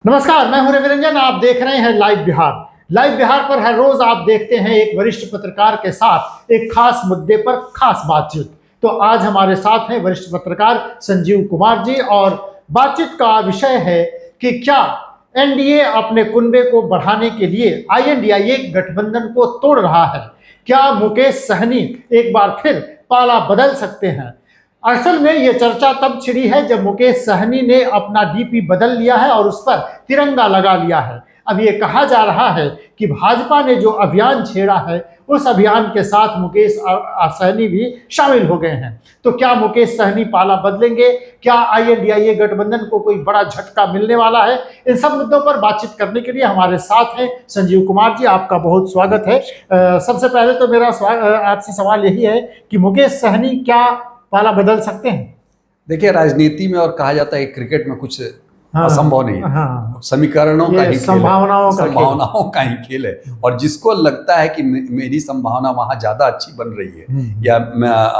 नमस्कार, मैं हूं रविरंजन। आप देख रहे हैं लाइव बिहार। लाइव बिहार पर हर रोज आप देखते हैं एक वरिष्ठ पत्रकार के साथ एक खास मुद्दे पर खास बातचीत। तो आज हमारे साथ हैं वरिष्ठ पत्रकार संजीव कुमार जी और बातचीत का विषय है कि क्या एनडीए अपने कुनबे को बढ़ाने के लिए आईएनडीआईए गठबंधन को तोड़ रहा है? क्या मुकेश सहनी एक बार फिर पाला बदल सकते हैं? असल में ये चर्चा तब छिड़ी है जब मुकेश सहनी ने अपना डीपी बदल लिया है और उस पर तिरंगा लगा लिया है। अब ये कहा जा रहा है कि भाजपा ने जो अभियान छेड़ा है उस अभियान के साथ मुकेश सहनी भी शामिल हो गए हैं। तो क्या मुकेश सहनी पाला बदलेंगे? क्या आईएनडीआईए गठबंधन को कोई बड़ा झटका मिलने वाला है? इन सब मुद्दों पर बातचीत करने के लिए हमारे साथ हैं संजीव कुमार जी। आपका बहुत स्वागत है। सबसे पहले तो मेरा आपसे सवाल यही है कि मुकेश सहनी क्या पाला बदल सकते हैं? देखिए, राजनीति में और कहा जाता है कि क्रिकेट में कुछ असंभव नहीं है। समीकरणों का ही संभावनाओं का ही खेल है। और जिसको लगता है कि मेरी संभावना वहां ज्यादा अच्छी बन रही है या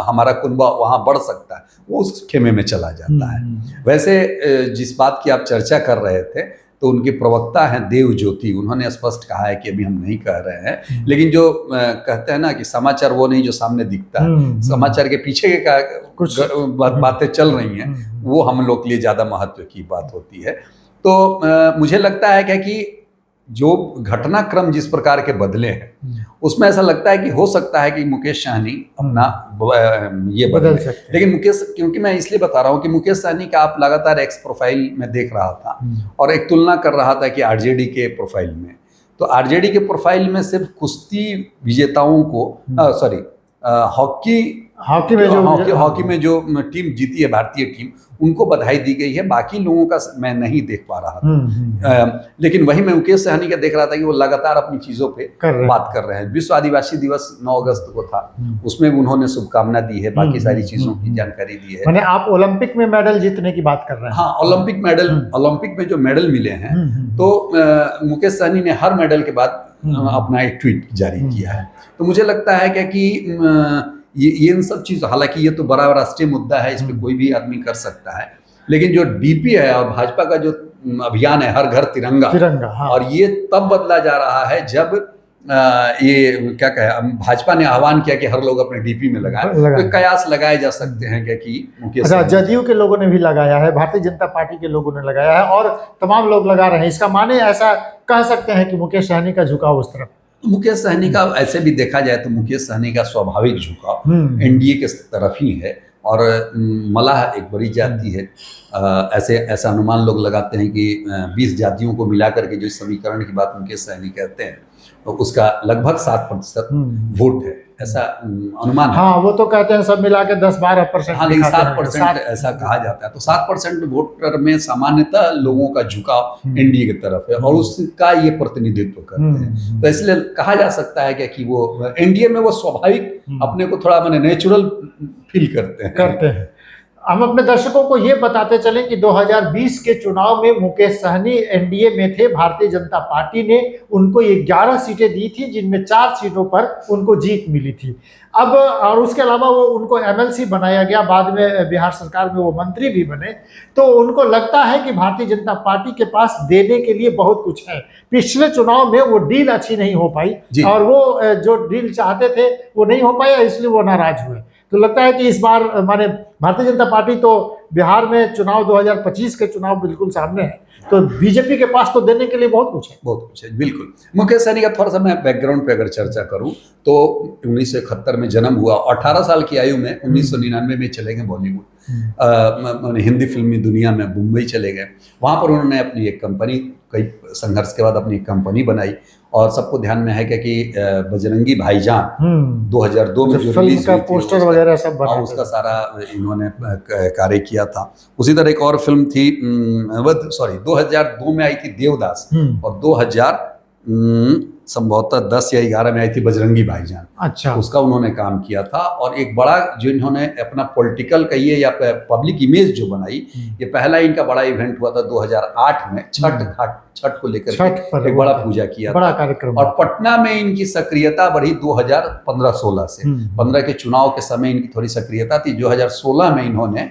हमारा कुनबा वहां बढ़ सकता है, वो उस खेमे में चला जाता है। वैसे जिस बात की आप चर्चा कर रहे थे, तो उनके प्रवक्ता हैं देव ज्योति, उन्होंने स्पष्ट कहा है कि अभी हम नहीं कह रहे हैं। लेकिन जो कहते हैं ना कि समाचार वो नहीं जो सामने दिखता है, समाचार के पीछे के कुछ बातें चल रही हैं, वो हम लोग के लिए ज़्यादा महत्व की बात होती है। तो मुझे लगता है क्या कि जो घटनाक्रम जिस प्रकार के बदले हैं, उसमें ऐसा लगता है कि हो सकता है कि मुकेश सहनी अपना ये बदल सकते। लेकिन मुकेश, क्योंकि मैं इसलिए बता रहा हूँ कि मुकेश सहनी का आप लगातार एक्स प्रोफाइल में देख रहा था और एक तुलना कर रहा था कि आरजेडी के प्रोफाइल में, तो आरजेडी के प्रोफाइल में सिर्फ कुश्ती विजेताओं को हॉकी में जो टीम जीती है, भारतीय टीम, उनको बधाई दी गई है। बाकी लोगों का मैं नहीं देख पा रहा था। लेकिन वही मैं मुकेश सहनी का देख रहा था कि वो लगातार अपनी चीजों पे बात कर रहे हैं। विश्व आदिवासी दिवस 9 अगस्त को था, उसमें उन्होंने शुभकामना दी है, बाकी सारी चीजों की जानकारी दी है। मैंने आप ओलंपिक में मेडल जीतने की बात कर रहे हैं। हाँ, ओलंपिक में जो मेडल मिले हैं, तो मुकेश सहनी ने हर मेडल के बाद अपना एक ट्वीट जारी किया है। तो मुझे लगता है कि ये इन सब चीज़, हालांकि ये तो बड़ा राष्ट्रीय मुद्दा है, इस पर कोई भी आदमी कर सकता है, लेकिन जो डीपी है और भाजपा का जो अभियान है हर घर तिरंगा, हाँ। और ये तब बदला जा रहा है जब ये क्या कहे, भाजपा ने आह्वान किया कि हर लोग अपने डीपी में लगाएं। तो कयास लगाए जा सकते हैं क्या कि मुकेश, जदयू के लोगों ने भी लगाया है, भारतीय जनता पार्टी के लोगों ने लगाया है और तमाम लोग लगा रहे हैं। इसका माने ऐसा कह सकते हैं कि मुकेश सहनी का झुकाव उस तरफ, मुकेश सहनी का ऐसे भी देखा जाए तो मुकेश सहनी का स्वाभाविक झुकाव एनडीए के तरफ ही है। और मलाह एक बड़ी जाति है, ऐसा अनुमान लोग लगाते हैं कि 20 जातियों को मिलाकर के जो समीकरण की बात मुकेश सहनी कहते हैं, तो उसका लगभग 7% वोट है, ऐसा अनुमान है। हाँ, वो तो कहते हैं सब मिला के 10-12%। हाँ, लेकिन 7% ऐसा कहा जाता है। तो 7% वोटर में सामान्यतः लोगों का झुकाव एनडीए की तरफ है और उसका ये प्रतिनिधित्व करते हैं। तो इसलिए कहा जा सकता है कि वो एनडीए में वो स्वाभाविक अपने को थोड़ा मैंने नेचुरल फील करते हैं। हम अपने दर्शकों को ये बताते चलें कि 2020 के चुनाव में मुकेश सहनी एनडीए में थे। भारतीय जनता पार्टी ने उनको 11 सीटें दी थी, जिनमें 4 सीटों पर उनको जीत मिली थी। अब और उसके अलावा वो उनको एमएलसी बनाया गया, बाद में बिहार सरकार में वो मंत्री भी बने। तो उनको लगता है कि भारतीय जनता पार्टी के पास देने के लिए बहुत कुछ है। पिछले चुनाव में वो डील अच्छी नहीं हो पाई और वो जो डील चाहते थे वो नहीं हो पाया, इसलिए वो नाराज हुए। तो लगता है कि इस बार माने भारतीय जनता पार्टी तो बिहार में चुनाव 2025 के चुनाव बिल्कुल सामने है, तो बीजेपी के पास तो देने के लिए बहुत कुछ है। बिल्कुल। मुकेश सहनी का थोड़ा सा मैं बैकग्राउंड पे अगर चर्चा करूं तो 1971 में जन्म हुआ, 18 साल की आयु में 1999 में चले गए बॉलीवुड, हिंदी फिल्मी दुनिया में मुंबई चले गए। वहाँ पर उन्होंने अपनी एक कंपनी, कई संघर्ष के बाद अपनी एक कंपनी बनाई। और सबको ध्यान में है कि बजरंगी भाईजान 2002 में जो रिलीज हुई थी, पोस्टर वगैरह सब बना, उसका सारा इन्होंने कार्य किया था। उसी तरह एक और फिल्म थी 2002 में आई थी देवदास, और 2000 संभवतः 10 या 11 में आई थी बजरंगी भाईजान। अच्छा, उसका उन्होंने काम किया था। और एक बड़ा जो इन्होंने अपना पॉलिटिकल कहिए या पब्लिक इमेज जो बनाई, ये पहला इनका बड़ा इवेंट हुआ था 2008 में, छठ को लेकर एक बड़ा पूजा किया, बड़ा कार्यक्रम। और पटना में इनकी सक्रियता बढ़ी 2015-16 से। 15 के चुनाव के समय इनकी थोड़ी सक्रियता थी। 2016 में इन्होंने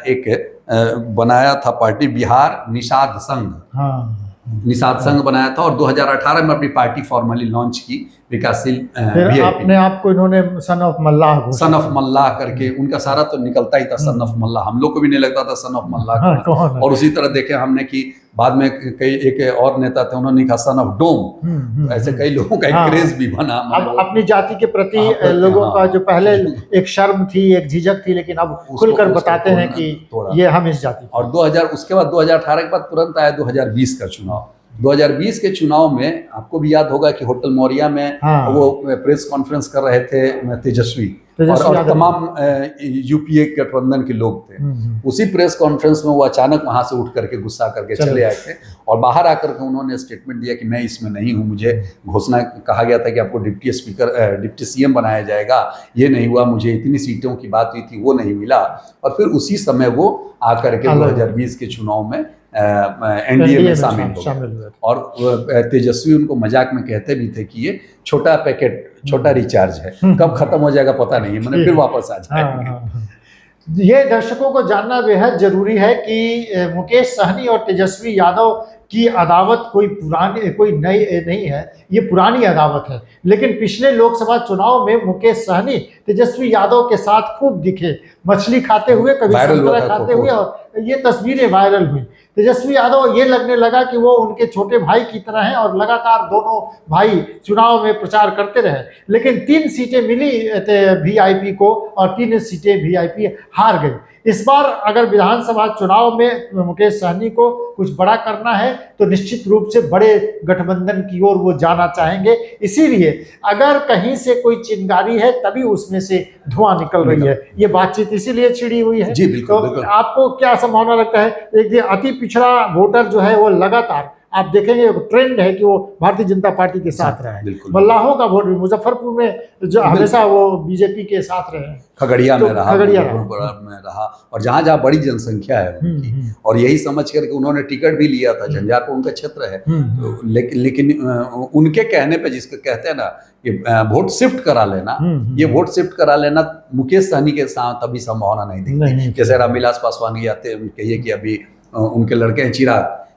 एक बनाया था पार्टी बिहार निषाद संघ। हाँ, निषाद संघ बनाया था और 2018 में अपनी पार्टी फॉर्मली लॉन्च की, विकासशील फिर अपने आप को इन्होंने son of Mallah son of मल्लाह करके, उनका सारा तो निकलता ही था सन ऑफ मल्लाह, हम लोग को भी नहीं लगता था सन ऑफ मल्लाह कौन। और उसी तरह देखे हमने कि बाद में कई एक और नेता थे, उन्होंने कहा सन ऑफ डोम। ऐसे कई लोगों का एक क्रेज भी बना। अब अपनी जाति के प्रति लोगों का जो पहले एक शर्म थी, एक झिझक थी, लेकिन अब खुलकर बताते हैं कि ये हम इस जाति। और 2000 उसके बाद 2018 के बाद तुरंत आया 2020 का चुनाव। 2020 के चुनाव में आपको भी याद होगा कि होटल मौर्या में वो प्रेस कॉन्फ्रेंस कर रहे थे तेजस्वी और तमाम यूपीए गठबंधन के लोग थे। उसी प्रेस कॉन्फ्रेंस में वो अचानक वहां से उठ करके गुस्सा करके चले आए थे और बाहर आकर के उन्होंने स्टेटमेंट दिया कि मैं इसमें नहीं हूं, मुझे घोषणा कहा गया था कि आपको डिप्टी सीएम बनाया जाएगा, ये नहीं हुआ, मुझे इतनी सीटों की बात हुई थी वो नहीं मिला। और फिर उसी समय वो आकर के 2020 के चुनाव में एनडीए में शामिल हुए और तेजस्वी उनको मजाक में कहते भी थे कि ये छोटा पैकेट, छोटा रिचार्ज है, कब खत्म हो जाएगा पता नहीं, मैंने फिर वापस आ जाएंगे। ये दर्शकों को जानना बेहद जरूरी है कि मुकेश सहनी और तेजस्वी यादव की अदावत कोई पुरानी, कोई नई नहीं है, ये पुरानी अदावत है। लेकिन पिछले लोकसभा चुनाव में मुकेश सहनी तेजस्वी यादव के साथ खूब दिखे, मछली खाते हुए, कभी संतरा खाते हुए, और ये तस्वीरें वायरल हुई। तेजस्वी यादव ये लगने लगा कि वो उनके छोटे भाई की तरह हैं और लगातार दोनों भाई चुनाव में प्रचार करते रहे। लेकिन 3 सीटें मिली वीआईपी को और 3 सीटें वीआईपी हार गई। इस बार अगर विधानसभा चुनाव में मुकेश सहनी को कुछ बड़ा करना है तो निश्चित रूप से बड़े गठबंधन की ओर वो जाना चाहेंगे। इसीलिए अगर कहीं से कोई चिंगारी है तभी उसमें से धुआं निकल रही है। ये बातचीत इसीलिए छिड़ी हुई है। जी बिल्कुल, तो बिल्कुल। आपको क्या संभावना लगता है? एक अति पिछड़ा वोटर जो है वो लगातार आप देखेंगे ट्रेंड है कि वो भारतीय जनता पार्टी के साथ रहे हैं। मल्लाहों का वोट भी मुजफ्फरपुर में जो हमेशा वो बीजेपी के साथ रहे हैं, खगड़िया में रहा, खगड़िया में रहा और जहाँ जहाँ बड़ी जनसंख्या है उनकी, और यही समझ करके उन्होंने टिकट भी लिया था। झंझारपुर उनका क्षेत्र है, लेकिन उनके कहने पे, जिसको कहते हैं ना कि वोट शिफ्ट करा लेना, ये वोट शिफ्ट करा लेना मुकेश सहनी के साथ अभी संभावना नहीं दिखती। जैसे रामविलास पासवान की आते कहिए कि अभी उनके लड़के हैं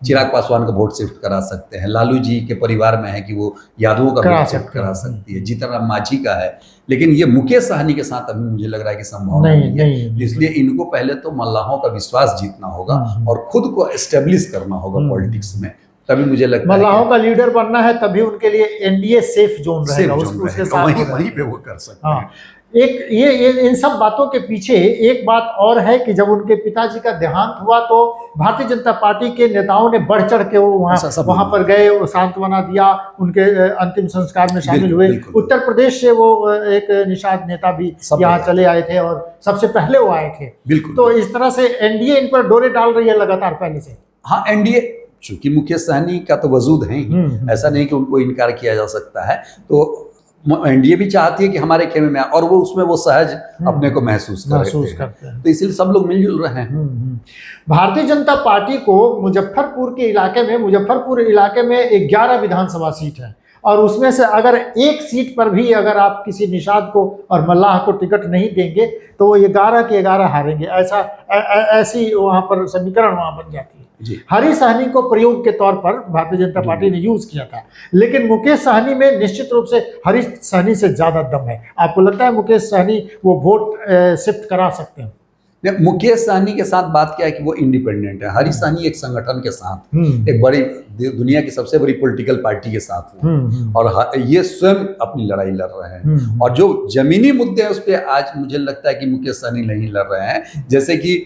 चिराग पासवान का वोट शिफ्ट करा सकते हैं। लालू जी के परिवार में है कि वो यादवों का वोट शिफ्ट करा सकती है। जीतन राम मांझी का है, लेकिन ये मुकेश सहनी के साथ अभी मुझे लग रहा है कि संभावना नहीं है। इसलिए इनको पहले तो मल्लाहों का विश्वास जीतना होगा और खुद को एस्टेब्लिश करना होगा पॉलिटिक्स में, तभी मुझे लगता है मल्लाहों का लीडर बनना है, तभी उनके लिए एनडीए सेफ जोन रहेगा, उसके साथ वहीं पे वो कर सकते हैं। एक ये इन सब बातों के पीछे एक बात और है कि जब उनके पिताजी का देहांत हुआ तो भारतीय जनता पार्टी के नेताओं ने बढ़ चढ़ के वो वहाँ पर गए, सांत्वना दिया, उनके अंतिम संस्कार में शामिल हुए। उत्तर प्रदेश से वो एक निषाद नेता भी यहाँ चले आए थे और सबसे पहले वो आए थे। तो इस तरह से एनडीए इन पर डोरे डाल रही है लगातार पहले से। हाँ, एनडीए चूंकि मुकेश सहनी का तो वजूद है ही, ऐसा नहीं कि उनको इनकार किया जा सकता है, तो एनडीए भी चाहती है कि हमारे खेमे में, और वो उसमें वो सहज अपने को महसूस करते हैं, तो इसलिए सब लोग मिलजुल रहे हैं। भारतीय जनता पार्टी को मुजफ्फरपुर इलाके में 11 विधानसभा सीट है और उसमें से अगर एक सीट पर भी अगर आप किसी निषाद को और मल्लाह को टिकट नहीं देंगे तो वो 11 के 11 हारेंगे। ऐसी वहाँ पर समीकरण वहाँ बन जाती है। हरी सहनी को प्रयोग के तौर पर भारतीय जनता पार्टी ने यूज किया था, लेकिन मुकेश सहनी में निश्चित रूप से हरी सहनी से ज्यादा दम है। आपको लगता है मुकेश सहनी वो वोट शिफ्ट करा सकते हैं? मुकेश सहनी के साथ बात क्या है कि वो इंडिपेंडेंट है। हरी सहनी एक संगठन के साथ, एक बड़ी दुनिया की सबसे बड़ी पॉलिटिकल पार्टी के साथ हैं और ये स्वयं अपनी लड़ाई लड़ रहे हैं। और जो जमीनी मुद्दे हैं उस पर आज मुझे लगता है कि मुकेश सहनी नहीं लड़ रहे हैं। जैसे कि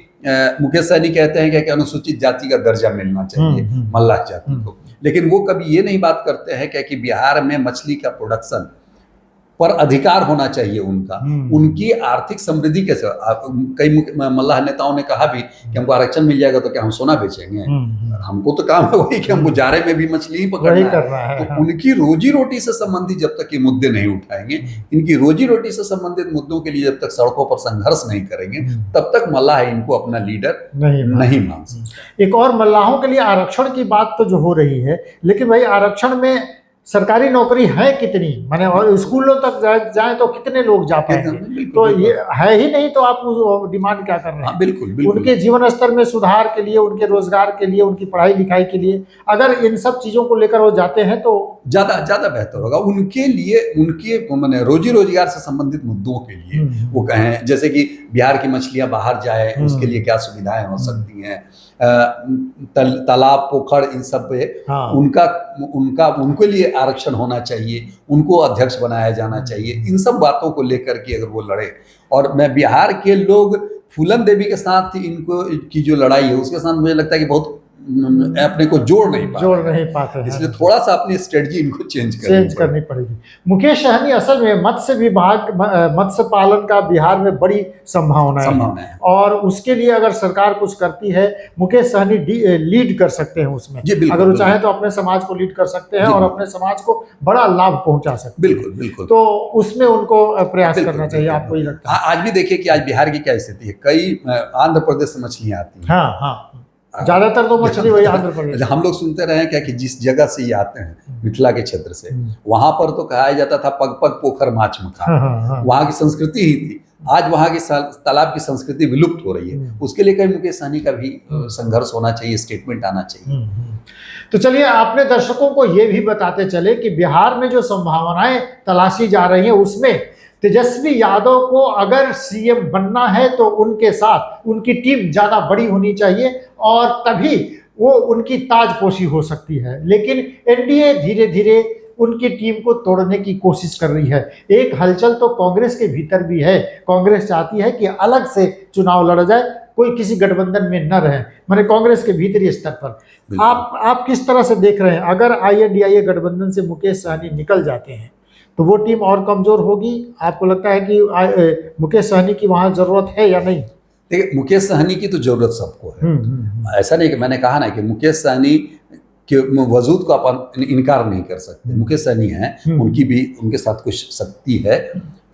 मुकेश सहनी कहते हैं कि अनुसूचित जाति का दर्जा मिलना चाहिए मल्लाह जाति को, लेकिन वो कभी ये नहीं बात करते हैं कि बिहार में मछली का प्रोडक्शन पर अधिकार होना चाहिए उनका, उनकी आर्थिक समृद्धि कैसे। कई मल्लाह नेताओं ने कहा भी कि हमको आरक्षण मिल जाएगा तो क्या हम सोना बेचेंगे, हमको तो काम है वही कि हमको जारे में भी मछली ही पकड़ना है। तो उनकी रोजी रोटी से संबंधित जब तक ये मुद्दे नहीं उठाएंगे, इनकी रोजी रोटी से संबंधित मुद्दों के लिए जब तक सड़कों पर संघर्ष नहीं करेंगे, तब तक मल्लाह इनको अपना लीडर नहीं मान सकते। एक और मल्लाहों के लिए आरक्षण की बात तो जो हो रही है, लेकिन भाई आरक्षण में सरकारी नौकरी है कितनी, माने और स्कूलों तक जाए तो कितने लोग जा पाएंगे, तो ये है ही नहीं, तो आप डिमांड क्या कर रहे हैं? बिल्कुल। उनके जीवन स्तर में सुधार के लिए, उनके रोजगार के लिए, उनकी पढ़ाई लिखाई के लिए अगर इन सब चीजों को लेकर वो जाते हैं तो ज्यादा बेहतर होगा उनके लिए, उनके मैंने रोजी रोजगार से संबंधित मुद्दों के लिए वो कहें, जैसे कि बिहार की मछलियां बाहर जाए, उसके लिए क्या सुविधाएं हो सकती हैं, तालाब पोखर इन सब पे उनके लिए आरक्षण होना चाहिए, उनको अध्यक्ष बनाया जाना चाहिए, इन सब बातों को लेकर के अगर वो लड़े। और मैं बिहार के लोग फूलन देवी के साथ इनको की जो लड़ाई है उसके साथ मुझे लगता है कि बहुत अपने को जोड़ नहीं पाते हैं, इसलिए थोड़ा सा अपनी स्ट्रेटजी इनको चेंज करनी पड़ेगी। मुकेश सहनी असल में मत्स्य विभाग, मत्स्य पालन का बिहार में बड़ी संभावना है और उसके लिए अगर सरकार कुछ करती है, मुकेश सहनी लीड कर सकते हैं उसमें, अगर वो चाहे तो अपने समाज को लीड कर सकते हैं और अपने समाज को बड़ा लाभ पहुंचा सकते हैं। बिल्कुल। तो उसमें उनको प्रयास करना चाहिए, आपको ये लगता है? आज भी देखिए कि आज बिहार की क्या स्थिति है, कई आंध्र प्रदेश से मछलियां आती हैं। हाँ, ज्यादातर तो मछली वही आंध्र प्रदेश। हम लोग सुनते रहे क्या कि जिस जगह से ये आते हैं मिथिला के क्षेत्र से, वहां पर तो कहा जाता था पग पग पोखर माछ मखा, वहां की संस्कृति ही थी। आज वहां की तालाब की संस्कृति विलुप्त हो रही है, उसके लिए कहीं मुकेश सहनी का भी संघर्ष होना चाहिए, स्टेटमेंट आना चाहिए। तो चलिए, आपने दर्शकों को ये भी बताते चले कि बिहार में जो संभावनाएं तलाशी जा रही हैं उसमें तेजस्वी यादव को अगर सीएम बनना है तो उनके साथ उनकी टीम ज्यादा बड़ी होनी चाहिए और तभी वो उनकी ताजपोशी हो सकती है। लेकिन एनडीए धीरे धीरे उनकी टीम को तोड़ने की कोशिश कर रही है। एक हलचल तो कांग्रेस के भीतर भी है, कांग्रेस चाहती है कि अलग से चुनाव लड़ा जाए, कोई किसी गठबंधन में न रहे, माने कांग्रेस के भीतरी स्तर पर। आप किस तरह से देख रहे हैं, अगर INDIA गठबंधन से मुकेश सहनी निकल जाते हैं तो वो टीम और कमजोर होगी? आपको लगता है कि मुकेश सहनी की वहां जरूरत है या नहीं? देखिए, मुकेश सहनी की तो जरूरत सबको है। ऐसा नहीं कि मैंने कहा ना कि मुकेश सहनी के वजूद को अपन इनकार नहीं कर सकते। मुकेश सहनी है, उनकी भी उनके साथ कुछ शक्ति है,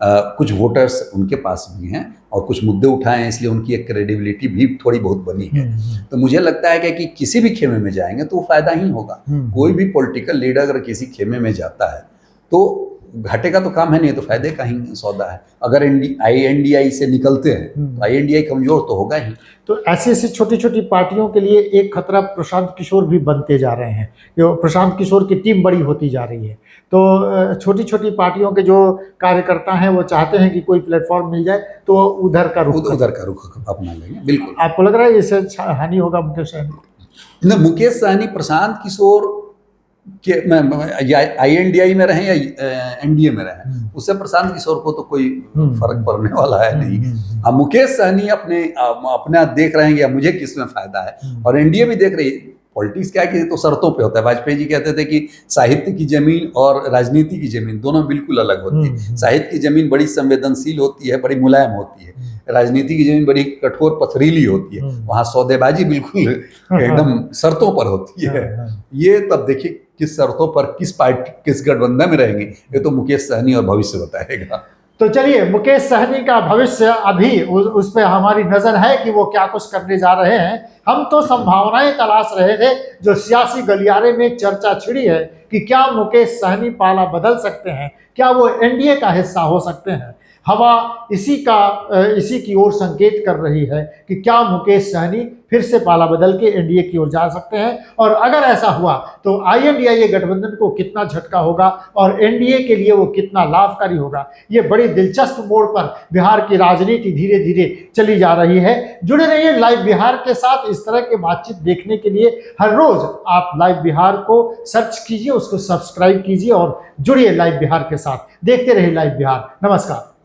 कुछ वोटर्स उनके पास भी हैं और कुछ मुद्दे उठाए हैं, इसलिए उनकी एक क्रेडिबिलिटी भी थोड़ी बहुत बनी है। तो मुझे लगता है कि किसी भी खेमे में जाएंगे तो फायदा ही होगा। कोई भी पॉलिटिकल लीडर अगर किसी खेमे में जाता है तो घाटे का तो काम है नहीं, तो फायदे का ही सौदा है। अगर INDI से निकलते हैं तो INDI कमजोर तो होगा ही। तो ऐसी छोटी छोटी पार्टियों के लिए एक खतरा प्रशांत किशोर भी बनते जा रहे हैं, प्रशांत किशोर की टीम बड़ी होती जा रही है। तो छोटी छोटी पार्टियों के जो कार्यकर्ता हैं वो चाहते हैं कि कोई प्लेटफॉर्म मिल जाए तो उधर का रुख अपना लेंगे। बिल्कुल। आपको लग रहा है इससे हानि होगा मुकेश सहनी? मुकेश सहनी प्रशांत किशोर कि INDI में रहें या NDA में रहें, उससे प्रशांत किशोर को तो कोई फर्क पड़ने वाला है नहीं। अब मुकेश सहनी अपना देख रहे हैं कि मुझे किसमें फायदा है, और NDA भी देख रही है। पॉलिटिक्स क्या है कि तो शर्तों पे होता है। वाजपेयी जी कहते थे कि साहित्य की जमीन और राजनीति की जमीन दोनों बिल्कुल अलग होती है। साहित्य की जमीन बड़ी संवेदनशील होती है, बड़ी मुलायम होती है, राजनीति की जमीन बड़ी कठोर पथरीली होती है, वहाँ सौदेबाजी बिल्कुल एकदम शर्तों पर होती है। ये तब देखिए किस शर्तों पर किस पार्टी किस गठबंधन में रहेंगे, ये तो मुकेश सहनी और भविष्य बताएगा। तो चलिए, मुकेश सहनी का भविष्य अभी उस पर हमारी नजर है कि वो क्या कुछ करने जा रहे हैं। हम तो संभावनाएं तलाश रहे थे, जो सियासी गलियारे में चर्चा छिड़ी है कि क्या मुकेश सहनी पाला बदल सकते हैं, क्या वो NDA का हिस्सा हो सकते हैं। हवा इसी की ओर संकेत कर रही है कि क्या मुकेश सहनी फिर से पाला बदल के NDA की ओर जा सकते हैं, और अगर ऐसा हुआ तो INDIA गठबंधन को कितना झटका होगा और NDA के लिए वो कितना लाभकारी होगा। ये बड़ी दिलचस्प मोड़ पर बिहार की राजनीति धीरे धीरे चली जा रही है। जुड़े रहिए लाइव बिहार के साथ। इस तरह के बातचीत देखने के लिए हर रोज आप लाइव बिहार को सर्च कीजिए, उसको सब्सक्राइब कीजिए और जुड़िए लाइव बिहार के साथ। देखते रहिए लाइव बिहार। नमस्कार।